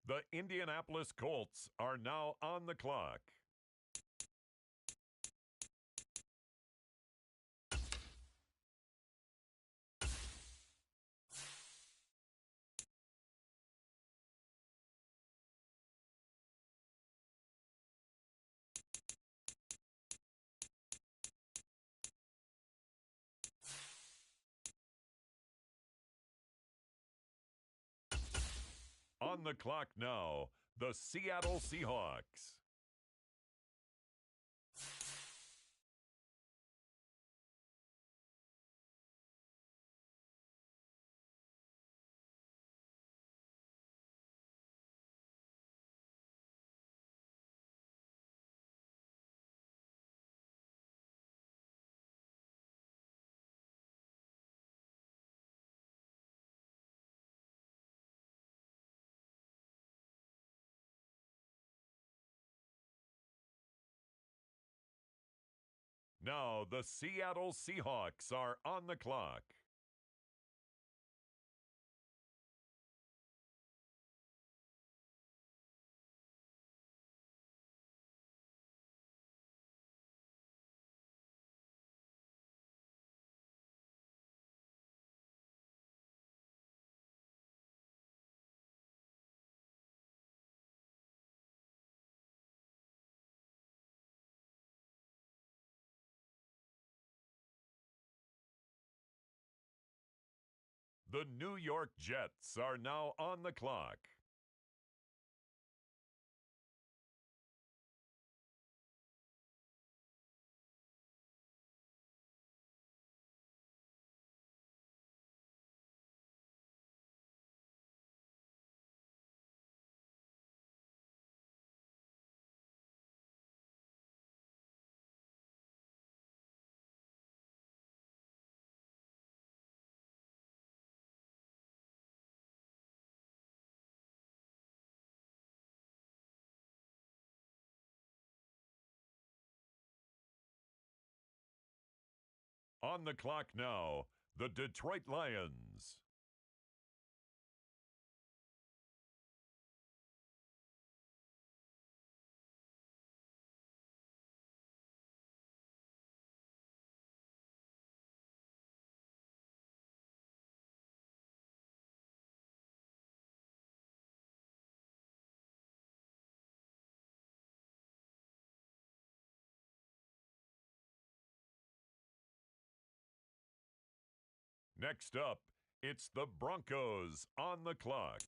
The Indianapolis Colts are now on the clock. On the clock now, the Seattle Seahawks. Now the Seattle Seahawks are on the clock. The New York Jets are now on the clock. On the clock now, the Detroit Lions. Next up, it's the Broncos on the clock.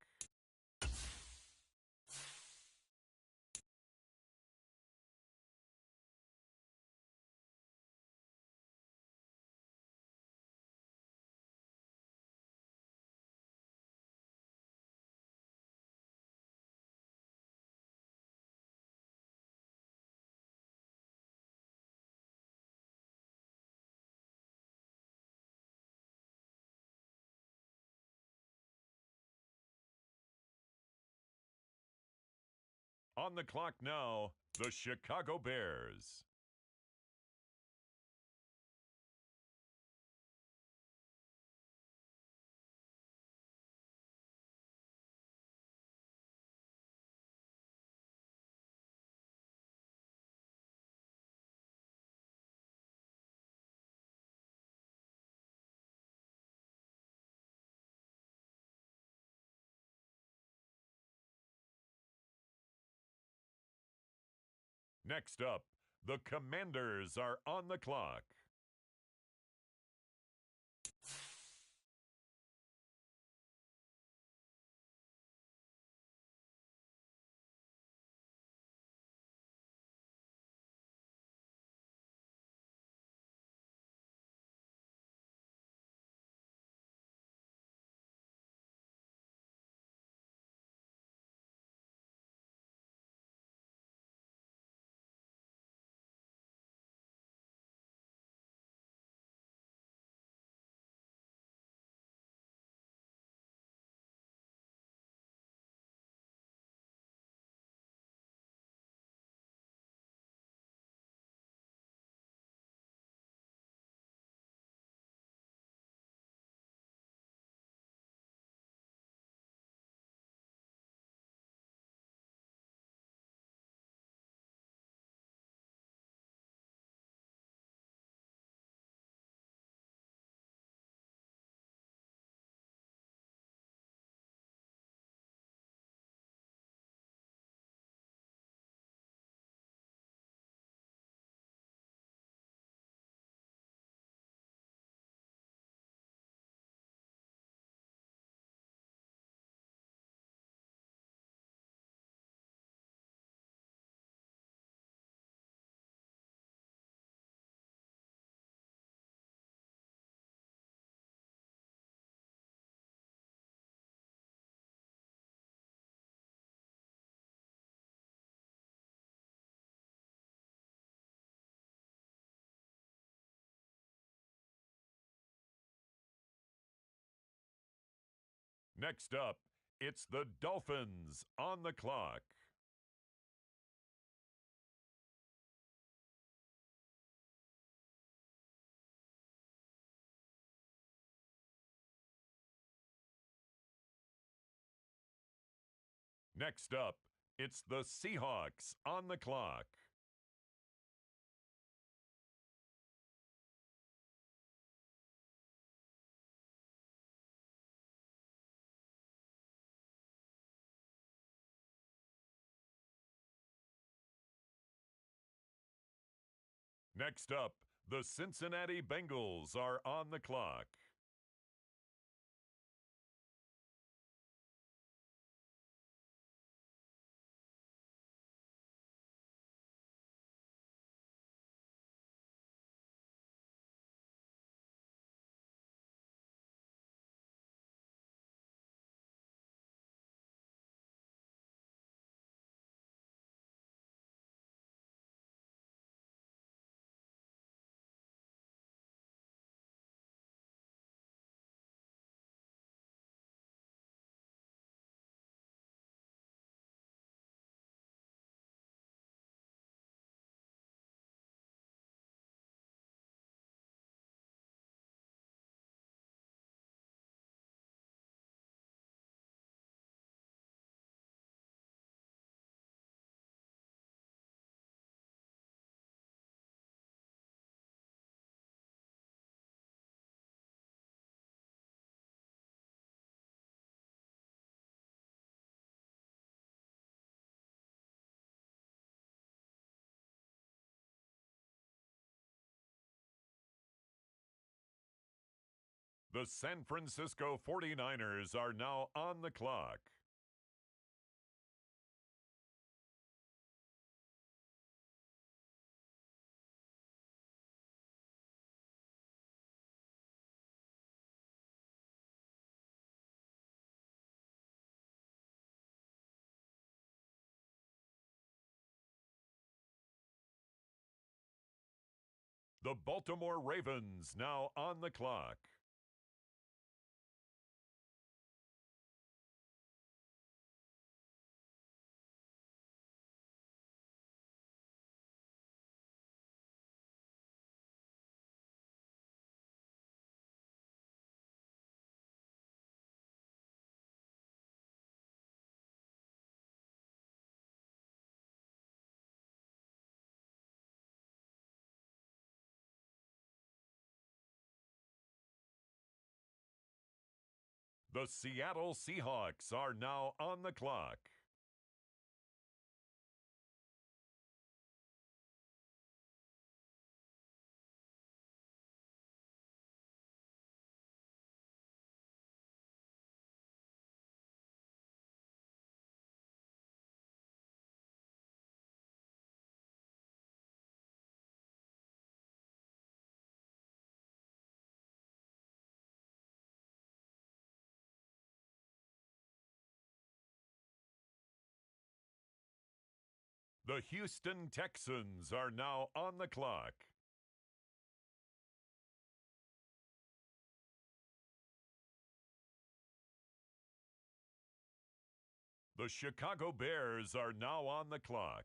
On the clock now, the Chicago Bears. Next up, the Commanders are on the clock. Next up, it's the Dolphins on the clock. Next up, it's the Seahawks on the clock. Next up, the Cincinnati Bengals are on the clock. The San Francisco 49ers are now on the clock. The Baltimore Ravens now on the clock. The Seattle Seahawks are now on the clock. The Houston Texans are now on the clock. The Chicago Bears are now on the clock.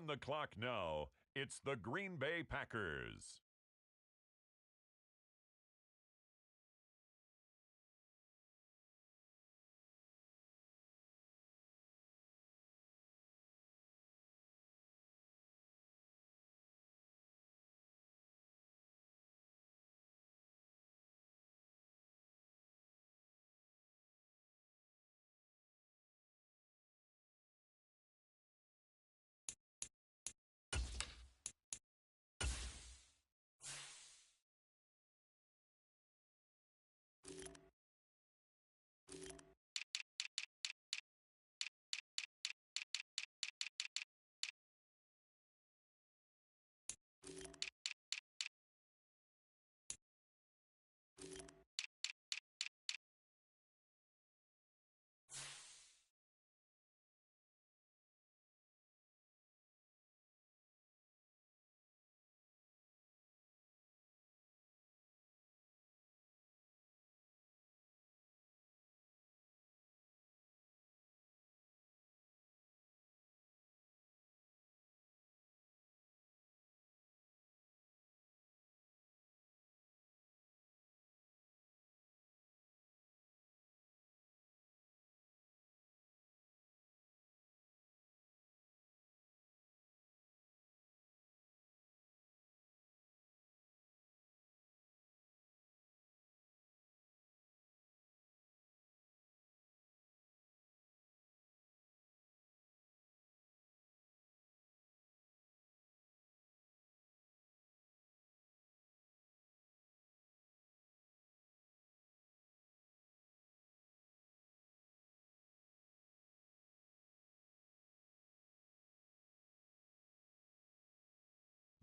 On the clock now, it's the Green Bay Packers.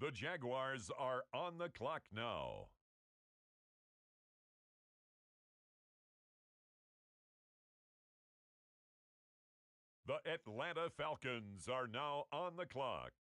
The Jaguars are on the clock now. The Atlanta Falcons are now on the clock.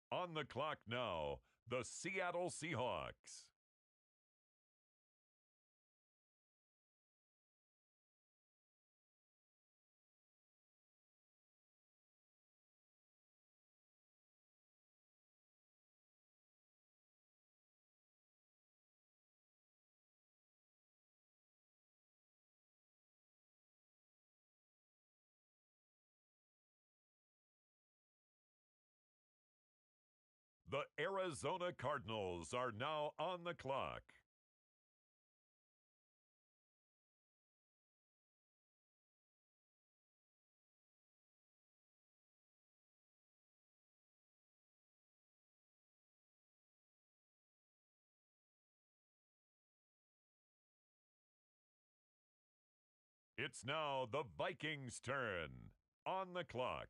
On the clock now, the Seattle Seahawks. The Arizona Cardinals are now on the clock. It's now the Vikings' turn. On the clock.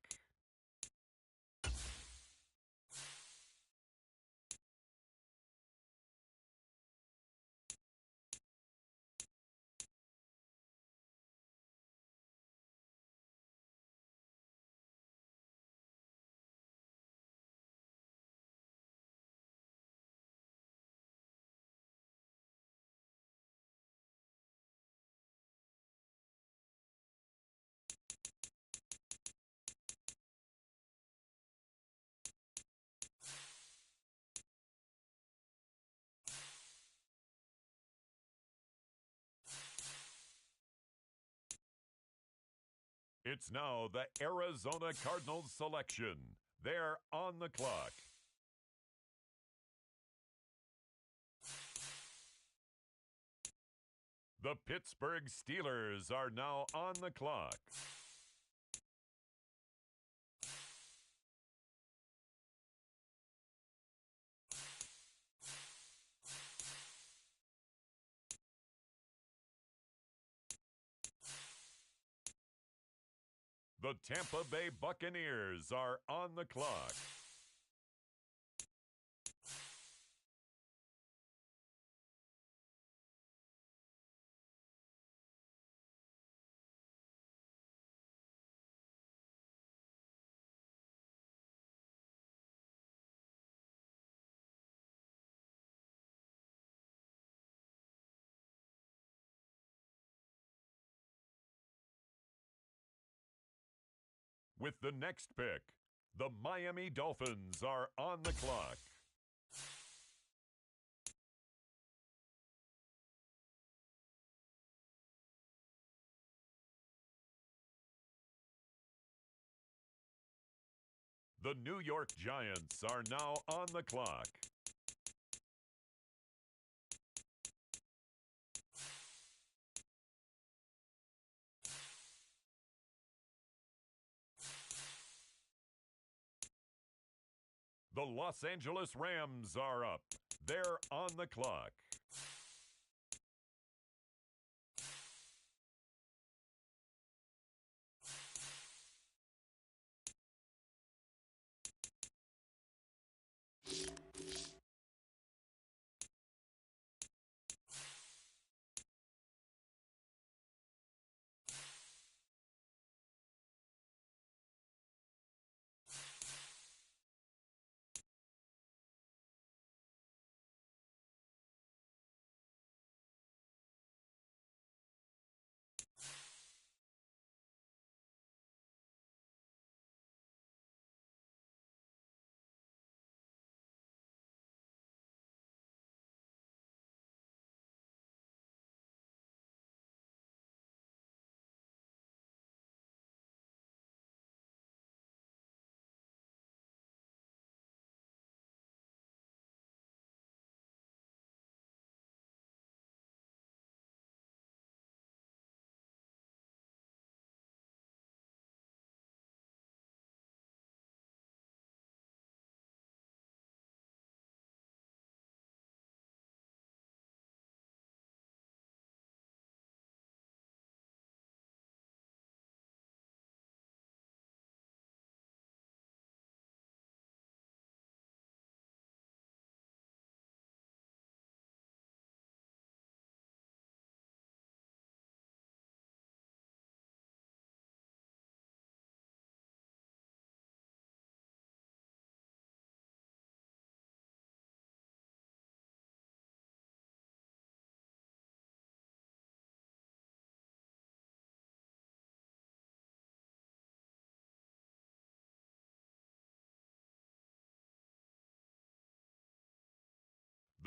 It's now the Arizona Cardinals selection. They're on the clock. The Pittsburgh Steelers are now on the clock. The Tampa Bay Buccaneers are on the clock. With the next pick, the Miami Dolphins are on the clock. The New York Giants are now on the clock. The Los Angeles Rams are up. They're on the clock.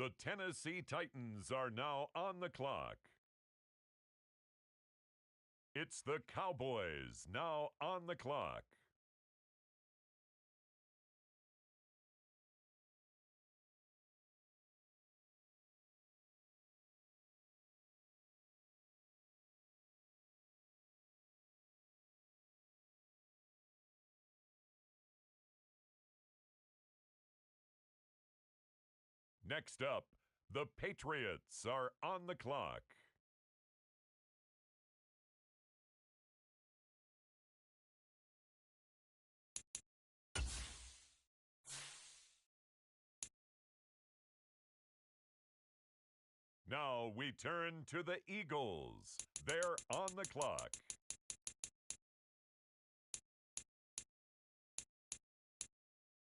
The Tennessee Titans are now on the clock. It's the Cowboys now on the clock. Next up, the Patriots are on the clock. Now we turn to the Eagles. They're on the clock.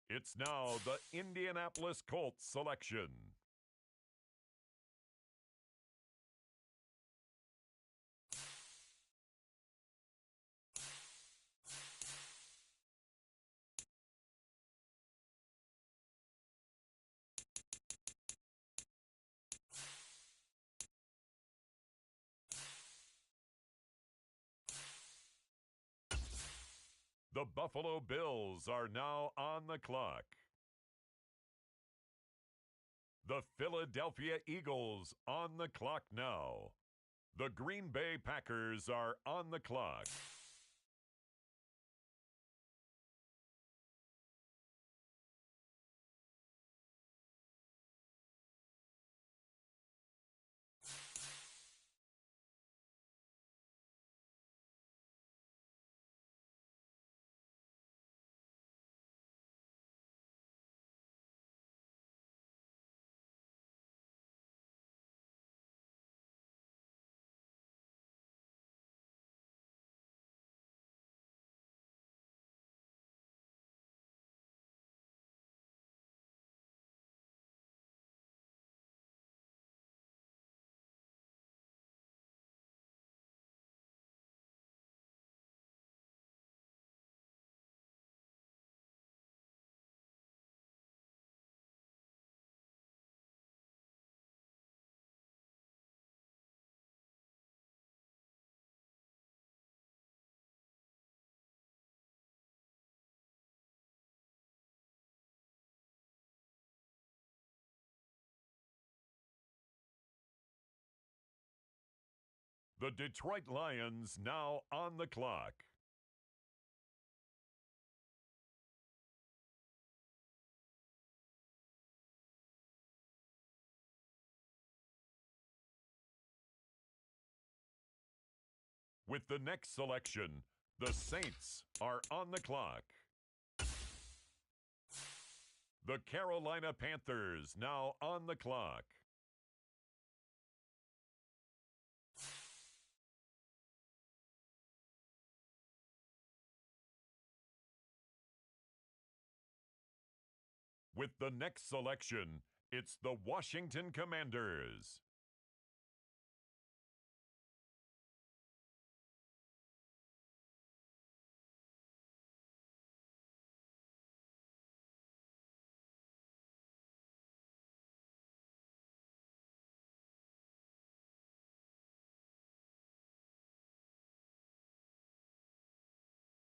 It's now the Indianapolis Colts selection. The Buffalo Bills are now on the clock. The Philadelphia Eagles on the clock now. The Green Bay Packers are on the clock. The Detroit Lions now on the clock. With the next selection, the Saints are on the clock. The Carolina Panthers now on the clock. With the next selection, it's the Washington Commanders.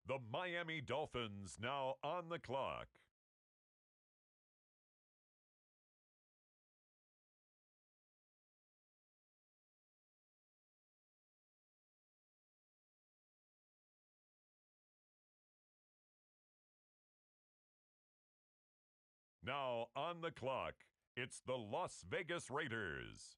The Miami Dolphins now on the clock. Now on the clock, it's the Las Vegas Raiders.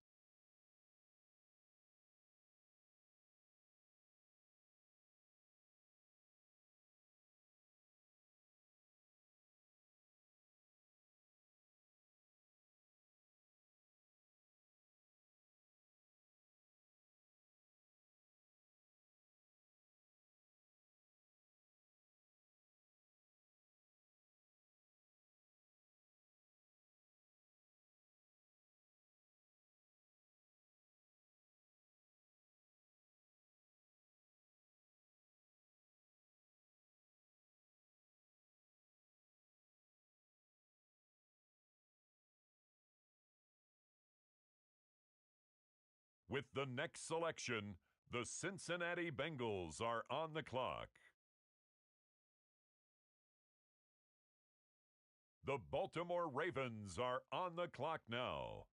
With the next selection, the Cincinnati Bengals are on the clock. The Baltimore Ravens are on the clock now.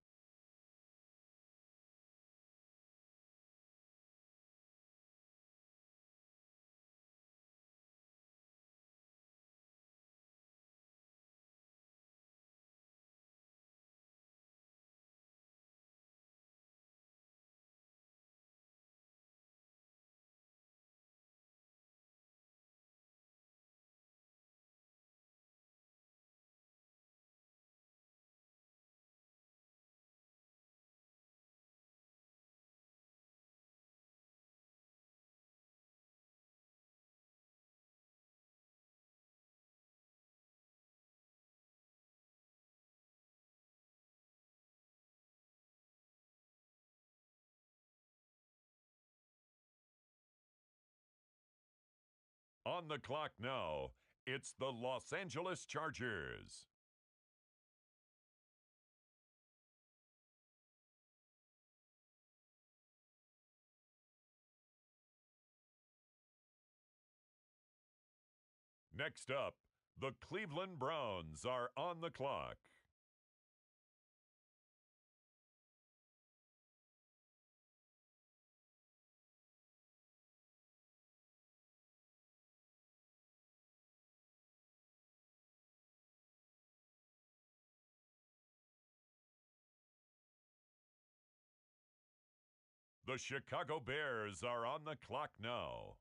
On the clock now, it's the Los Angeles Chargers. Next up, the Cleveland Browns are on the clock. The Chicago Bears are on the clock now.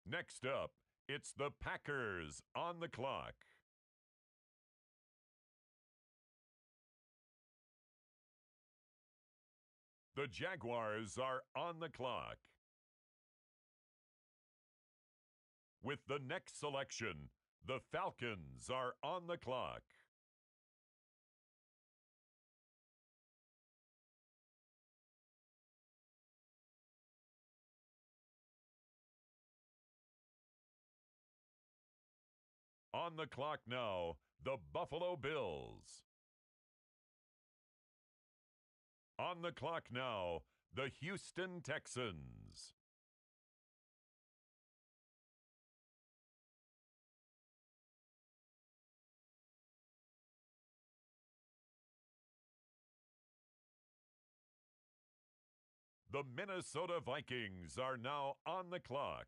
Next up, it's the Packers on the clock. The Jaguars are on the clock. With the next selection, the Falcons are on the clock. On the clock now, the Buffalo Bills. On the clock now, the Houston Texans. The Minnesota Vikings are now on the clock.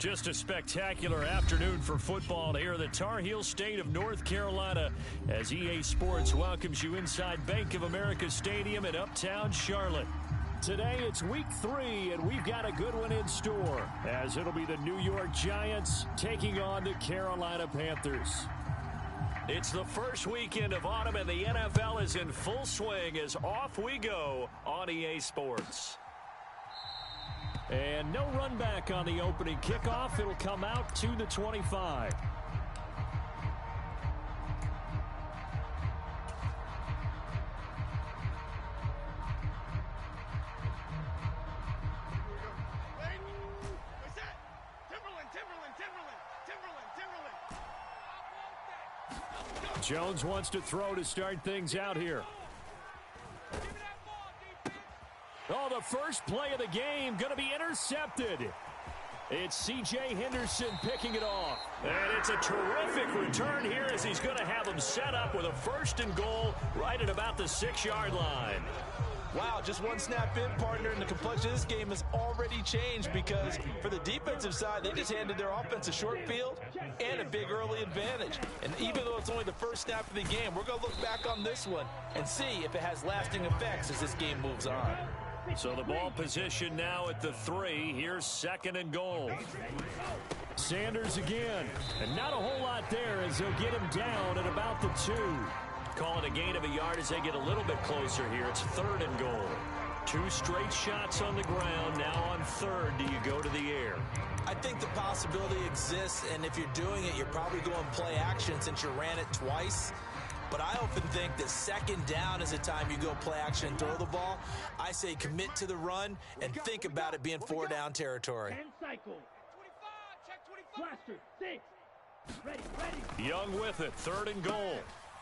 Just a spectacular afternoon for football here in the Tar Heel state of North Carolina as EA Sports welcomes you inside Bank of America Stadium in Uptown Charlotte. Today it's week 3, and we've got a good one in store as it'll be the New York Giants taking on the Carolina Panthers. It's the first weekend of autumn, and the NFL is in full swing as off we go on EA Sports. And no run back on the opening kickoff. It'll come out to the 25. Jones wants to throw to start things out here. Oh, the first play of the game going to be intercepted. It's C.J. Henderson picking it off. And it's a terrific return here as he's going to have them set up with a 1st and goal right at about the 6-yard line. Wow, just one snap in, partner, and the complexion of this game has already changed because for the defensive side, they just handed their offense a short field and a big early advantage. And even though it's only the first snap of the game, we're going to look back on this one and see if it has lasting effects as this game moves on. So the ball position now at the 3. Here's 2nd and goal. Sanders again. And not a whole lot there as they'll get him down at about the 2. Call it a gain of a yard as they get a little bit closer here. It's 3rd and goal. 2 straight shots on the ground. Now on 3rd, do you go to the air? I think the possibility exists, and if you're doing it, you're probably going play action since you ran it twice. But I often think that 2nd down is the time you go play action and throw the ball. I say commit to the run and think about it being 4-down territory. Young with it, 3rd and goal.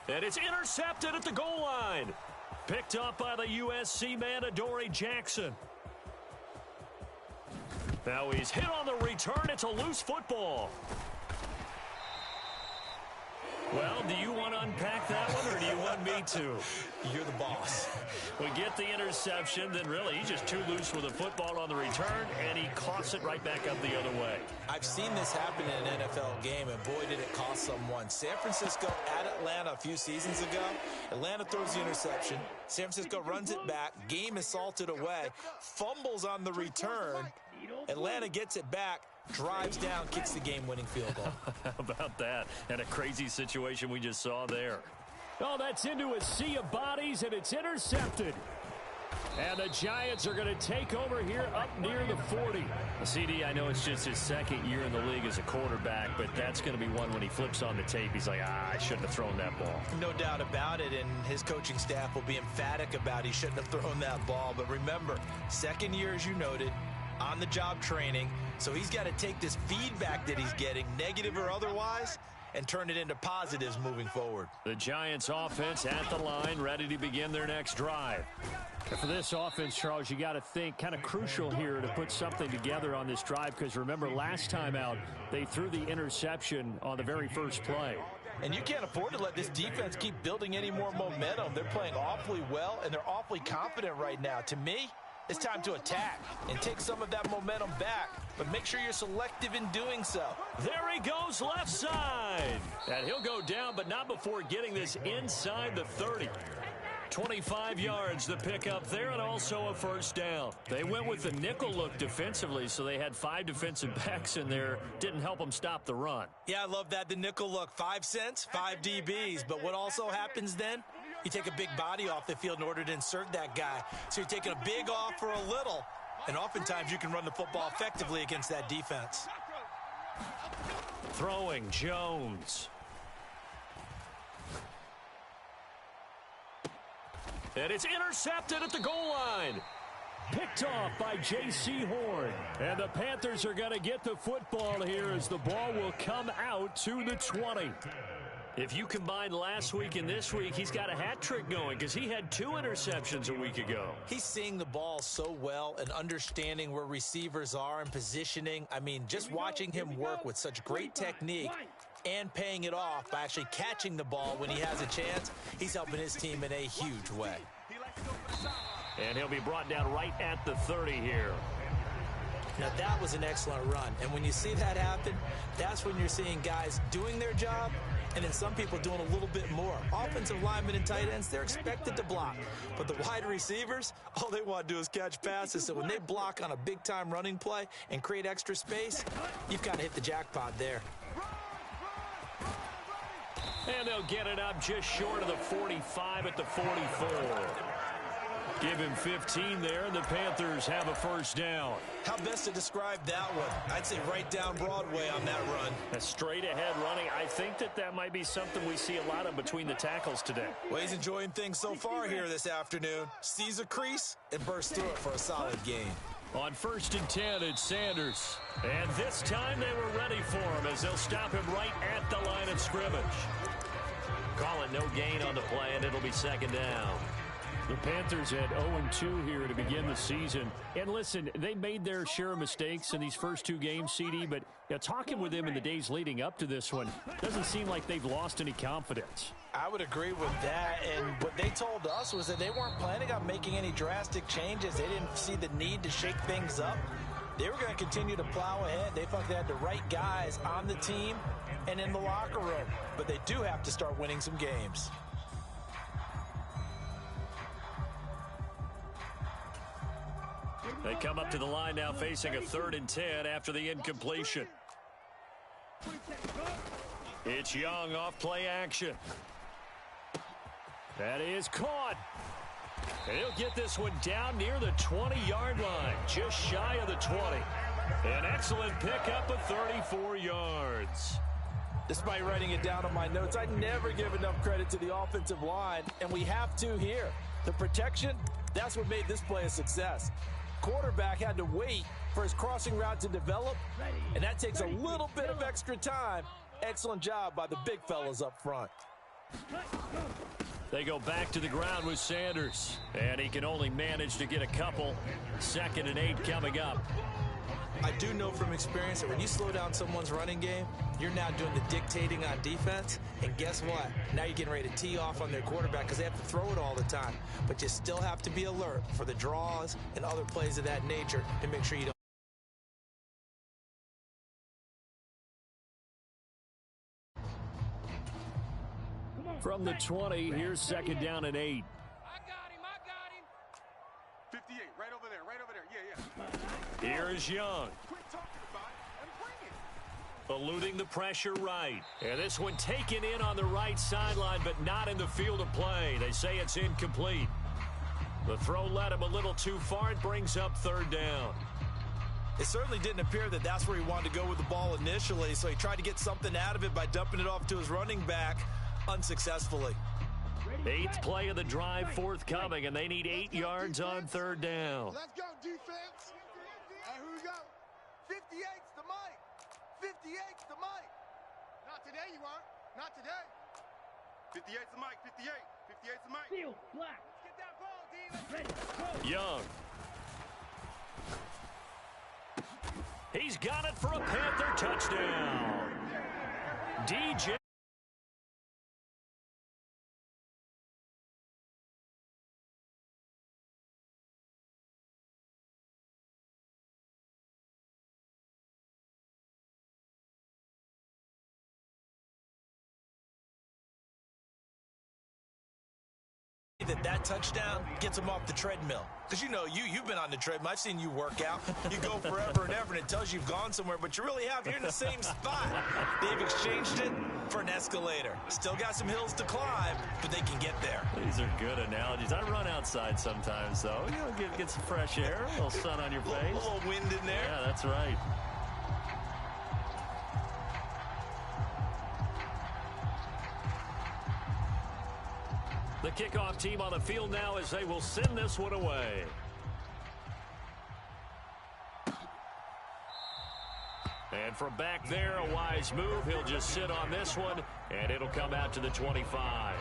And it's intercepted at the goal line. Picked up by the USC man, Adoree Jackson. Now he's hit on the return. It's a loose football. Well, do you want to unpack that one, or do you want me to? You're the boss. We get the interception, then really he's just too loose with the football on the return, and he coughs it right back up the other way. I've seen this happen in an NFL game, and boy, did it cost someone. San Francisco at Atlanta a few seasons ago. Atlanta throws the interception. San Francisco runs it back. Game is salted away. Fumbles on the return. Atlanta gets it back. Drives down, kicks the game-winning field goal. How about that? And a crazy situation we just saw there. Oh, that's into a sea of bodies, and it's intercepted. And the Giants are going to take over here up near the 40. CD, I know it's just his 2nd year in the league as a quarterback, but that's going to be one when he flips on the tape. He's like, I shouldn't have thrown that ball. No doubt about it, and his coaching staff will be emphatic about he shouldn't have thrown that ball. But remember, 2nd year, as you noted, on-the-job training. So he's got to take this feedback that he's getting, negative or otherwise, and turn it into positives moving forward. The Giants offense at the line, ready to begin their next drive. And for this offense, Charles, you got to think kind of crucial here to put something together on this drive, because remember last time out, they threw the interception on the very first play. And you can't afford to let this defense keep building any more momentum. They're playing awfully well, and they're awfully confident right now. To me, it's time to attack and take some of that momentum back, but make sure you're selective in doing so. There he goes left side. And he'll go down, but not before getting this inside the 30. 25 yards the pickup there, and also a 1st down. They went with the nickel look defensively, so they had 5 defensive backs in there. Didn't help them stop the run. Yeah, I love that, the nickel look. 5 cents, 5 DBs. But what also happens then? You take a big body off the field in order to insert that guy. So you're taking a big off for a little, and oftentimes you can run the football effectively against that defense. Throwing Jones. And it's intercepted at the goal line. Picked off by J.C. Horn. And the Panthers are going to get the football here as the ball will come out to the 20. If you combine last week and this week, he's got a hat trick going because he had 2 interceptions a week ago. He's seeing the ball so well and understanding where receivers are and positioning. I mean, just watching him work with such great technique and paying it off by actually catching the ball when he has a chance, he's helping his team in a huge way. And he'll be brought down right at the 30 here. Now, that was an excellent run. And when you see that happen, that's when you're seeing guys doing their job and then some people doing a little bit more. Offensive linemen and tight ends, they're expected to block. But the wide receivers, all they want to do is catch passes. So when they block on a big-time running play and create extra space, you've kind of hit the jackpot there. And they'll get it up just short of the 45 at the 44. Give him 15 there, and the Panthers have a first down. How best to describe that one? I'd say right down Broadway on that run. A straight-ahead running. I think that might be something we see a lot of between the tackles today. Well, he's enjoying things so far here this afternoon. Sees a crease and bursts through it for a solid gain. On 1st and 10, it's Sanders. And this time they were ready for him as they'll stop him right at the line of scrimmage. Call it no gain on the play, and it'll be second down. The Panthers had 0-2 here to begin the season. And listen, they made their share of mistakes in these first two games, CD, but talking with them in the days leading up to this one, doesn't seem like they've lost any confidence. I would agree with that, and what they told us was that they weren't planning on making any drastic changes. They didn't see the need to shake things up. They were going to continue to plow ahead. They felt they had the right guys on the team and in the locker room, but they do have to start winning some games. They come up to the line now facing a 3rd and 10 after the incompletion. It's Young off play action. That is caught. And he'll get this one down near the 20-yard line, just shy of the 20. An excellent pickup of 34 yards. Despite writing it down on my notes, I never give enough credit to the offensive line, and we have to here. The protection, that's what made this play a success. Quarterback had to wait for his crossing route to develop, and that takes a little bit of extra time. Excellent job by the big fellas up front. They go back to the ground with Sanders, and he can only manage to get a couple. 2nd and 8 coming up. I do know from experience that when you slow down someone's running game, you're now doing the dictating on defense. And guess what? Now you're getting ready to tee off on their quarterback because they have to throw it all the time. But you still have to be alert for the draws and other plays of that nature to make sure you don't. From the 20, here's 2nd down and 8. I got him. 58, right over there. Yeah. Here is Young. Quit talking about it and bring it. Eluding the pressure right. And this one taken in on the right sideline, but not in the field of play. They say it's incomplete. The throw led him a little too far. It brings up 3rd down. It certainly didn't appear that that's where he wanted to go with the ball initially, so he tried to get something out of it by dumping it off to his running back unsuccessfully. 8th play of the drive forthcoming, and they need 8 yards on 3rd down. Let's go, defense. Hey, here we go. 58's the mic. 58's the mic. Not today, you aren't. Not today. 58's the mic. 58. 58's the mic. Field, black. Let's get that ball, D. Let's Ready, go. Young. He's got it for a Panther touchdown. DJ. That touchdown gets him off the treadmill. Because you know, you've been on the treadmill. I've seen you work out. You go forever and ever, and it tells you you've gone somewhere, but you really have. You're in the same spot. They've exchanged it for an escalator. Still got some hills to climb, but they can get there. These are good analogies. I run outside sometimes, though. You know, get some fresh air, a little sun on your face. A little wind in there. Yeah, that's right. The kickoff team on the field now as they will send this one away. And from back there, a wise move. He'll just sit on this one, and it'll come out to the 25.